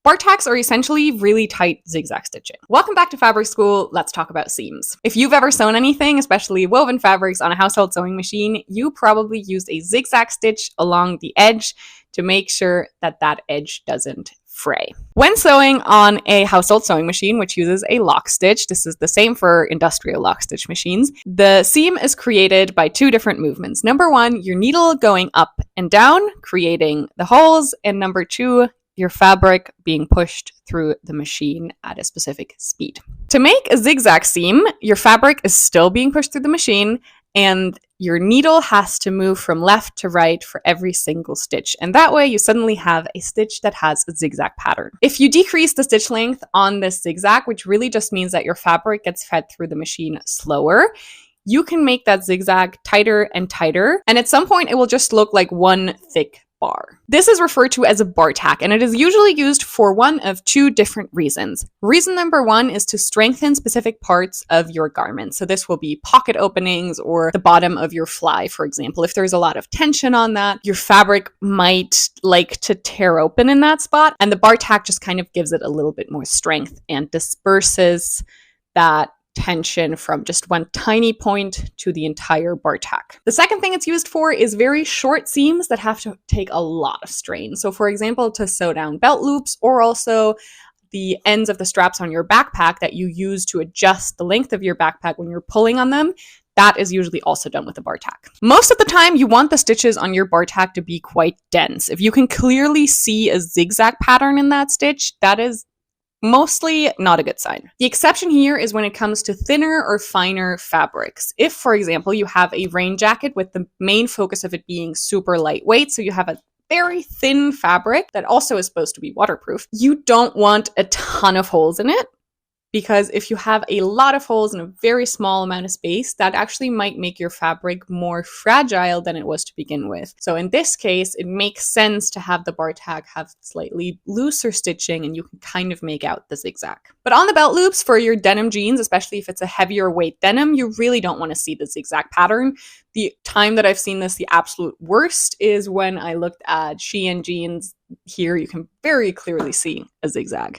Bartacks are essentially really tight zigzag stitching. Welcome back to fabric school. Let's talk about seams. If you've ever sewn anything, especially woven fabrics on a household sewing machine, you probably used a zigzag stitch along the edge to make sure that that edge doesn't fray. When sewing on a household sewing machine, which uses a lock stitch, this is the same for industrial lock stitch machines, the seam is created by two different movements. Number one, your needle going up and down, creating the holes, and number two, your fabric being pushed through the machine at a specific speed. To make a zigzag seam, your fabric is still being pushed through the machine and your needle has to move from left to right for every single stitch. And that way you suddenly have a stitch that has a zigzag pattern. If you decrease the stitch length on this zigzag, which really just means that your fabric gets fed through the machine slower, you can make that zigzag tighter and tighter. And at some point it will just look like one thick bar. This is referred to as a bar tack, and it is usually used for one of two different reasons. Reason number one is to strengthen specific parts of your garment. So this will be pocket openings or the bottom of your fly, for example. If there's a lot of tension on that, your fabric might like to tear open in that spot, and the bar tack just kind of gives it a little bit more strength and disperses that tension from just one tiny point to the entire bar tack. The second thing it's used for is very short seams that have to take a lot of strain. So for example, to sew down belt loops, or also the ends of the straps on your backpack that you use to adjust the length of your backpack when you're pulling on them, that is usually also done with a bar tack. Most of the time, you want the stitches on your bar tack to be quite dense. If you can clearly see a zigzag pattern in that stitch, that is mostly not a good sign. The exception here is when it comes to thinner or finer fabrics. If, for example, you have a rain jacket with the main focus of it being super lightweight, so you have a very thin fabric that also is supposed to be waterproof, you don't want a ton of holes in it. Because if you have a lot of holes in a very small amount of space, that actually might make your fabric more fragile than it was to begin with. So in this case, it makes sense to have the bar tack have slightly looser stitching and you can kind of make out the zigzag. But on the belt loops for your denim jeans, especially if it's a heavier weight denim, you really don't want to see the zigzag pattern. The time that I've seen this the absolute worst is when I looked at Shein jeans. Here you can very clearly see a zigzag.